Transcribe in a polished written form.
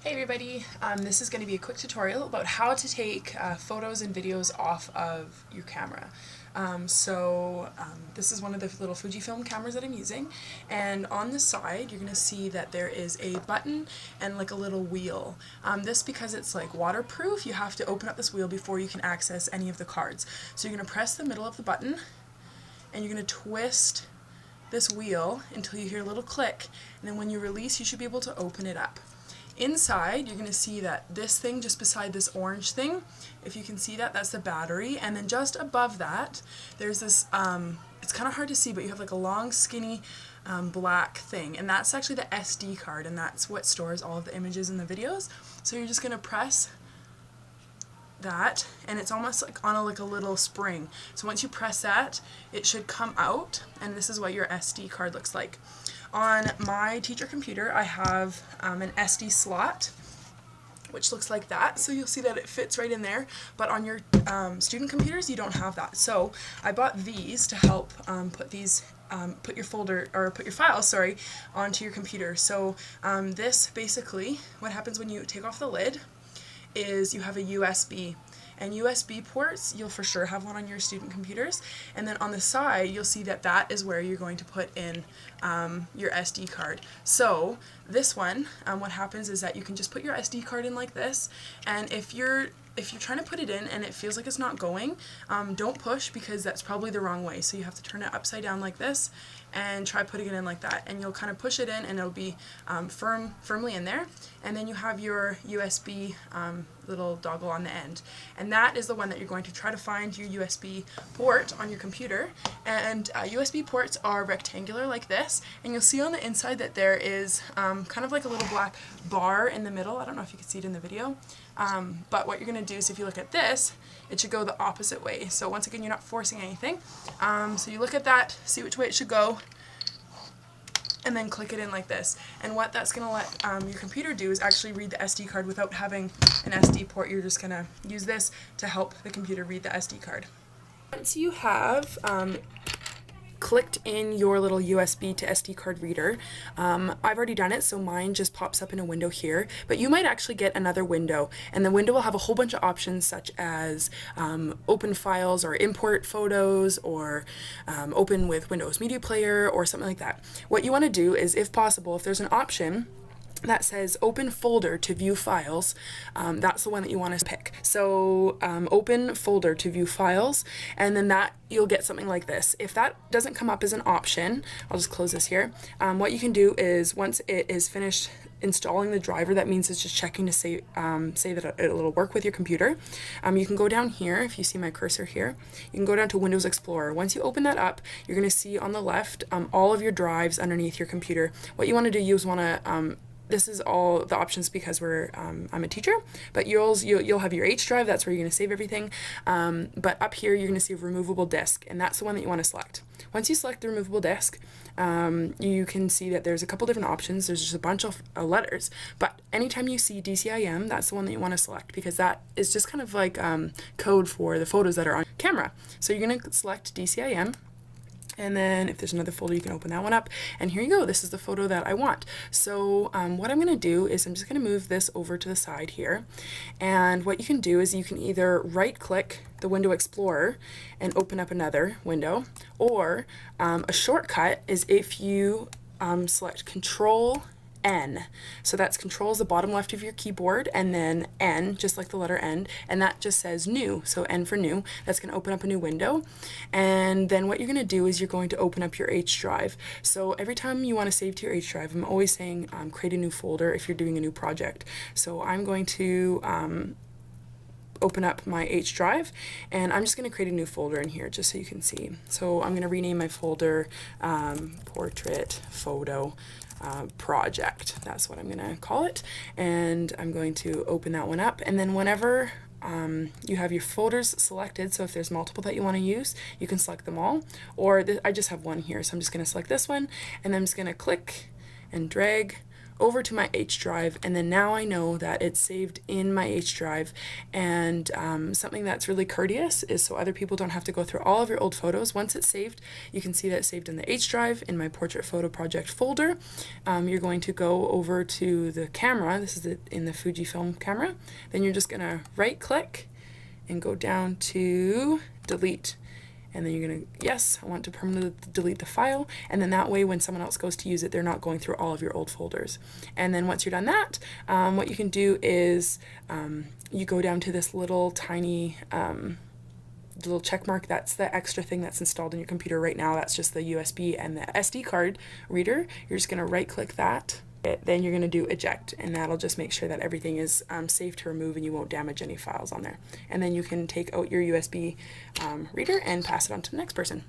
Hey everybody, this is going to be a quick tutorial about how to take photos and videos off of your camera. This is one of the little Fujifilm cameras that I'm using, and on the side you're going to see that there is a button and like a little wheel. This, because it's like waterproof, you have to open up this wheel before you can access any of the cards. So you're going to press the middle of the button and you're going to twist this wheel until you hear a little click, and then when you release you should be able to open it up. Inside, you're going to see that this thing just beside this orange thing, if you can see that, that's the battery, and then just above that, there's this, it's kind of hard to see, but you have like a long, skinny, black thing, and that's actually the SD card, and that's what stores all of the images and the videos. So you're just going to press that, and it's almost like on a little spring. So once you press that, it should come out, and this is what your SD card looks like. On my teacher computer, I have an SD slot, which looks like that. So you'll see that it fits right in there. But on your student computers, you don't have that. So I bought these to help put your files, onto your computer. So this basically, what happens when you take off the lid is you have a USB. And USB ports, you'll for sure have one on your student computers, and then on the side you'll see that that is where you're going to put in your SD card. So this one, what happens is that you can just put your SD card in like this, and if you're trying to put it in and it feels like it's not going, don't push, because that's probably the wrong way. So you have to turn it upside down like this and try putting it in like that, and you'll kind of push it in and it'll be firmly in there, and then you have your USB little dongle on the end, and that is the one that you're going to try to find your USB port on your computer. And USB ports are rectangular like this, and you'll see on the inside that there is kind of like a little black bar in the middle. I don't know if you can see it in the video, but what you're going to do is, if you look at this, it should go the opposite way. So once again, you're not forcing anything. So you look at that, see which way it should go, and then click it in like this. And what that's going to let your computer do is actually read the SD card without having an SD port. You're just going to use this to help the computer read the SD card. Once you have clicked in your little USB to SD card reader, I've already done it, so mine just pops up in a window here, but you might actually get another window, and the window will have a whole bunch of options, such as open files or import photos, or open with Windows Media Player or something like that. What you want to do is, if possible, if there's an option that says open folder to view files, that's the one that you want to pick. So open folder to view files, and then that you'll get something like this. If that doesn't come up as an option, I'll just close this here. What you can do is, once it is finished installing the driver, that means it's just checking to say that it'll work with your computer. You can go down here, if you see my cursor here, you can go down to Windows Explorer. Once you open that up, you're going to see on the left all of your drives underneath your computer. What you want to do, you want to this is all the options because I'm a teacher, but you'll have your H drive, that's where you're going to save everything, but up here you're going to see a removable disk, and that's the one that you want to select. Once you select the removable disk, you can see that there's a couple different options. There's just a bunch of letters, but anytime you see DCIM, that's the one that you want to select, because that is just kind of like code for the photos that are on camera. So you're going to select DCIM, and then if there's another folder, you can open that one up, and here you go. This is the photo that I want. So what I'm going to do is, I'm just going to move this over to the side here, and what you can do is you can either right click the Window Explorer and open up another window, or a shortcut is if you select Control N. So that's Control is the bottom left of your keyboard, and then N, just like the letter N, and that just says new, so N for new. That's going to open up a new window, and then what you're going to do is you're going to open up your H drive. So every time you want to save to your H drive, I'm always saying create a new folder if you're doing a new project. So I'm going to open up my H drive, and I'm just going to create a new folder in here just so you can see. So I'm going to rename my folder Portrait Photo Project. That's what I'm going to call it, and I'm going to open that one up, and then whenever you have your folders selected, so if there's multiple that you want to use, you can select them all, or I just have one here, so I'm just going to select this one, and I'm just going to click and drag over to my H drive, and then now I know that it's saved in my H drive. And something that's really courteous is so other people don't have to go through all of your old photos. Once it's saved, you can see that it's saved in the H drive in my portrait photo project folder. You're going to go over to the camera. This is in the Fujifilm camera. Then you're just gonna right click and go down to delete. And then you're going to, yes, I want to permanently delete the file. And then that way when someone else goes to use it, they're not going through all of your old folders. And then once you're done that, what you can do is you go down to this little tiny little check mark. That's the extra thing that's installed in your computer right now. That's just the USB and the SD card reader. You're just going to right click that. Then you're going to do eject, and that'll just make sure that everything is safe to remove and you won't damage any files on there. And then you can take out your USB reader and pass it on to the next person.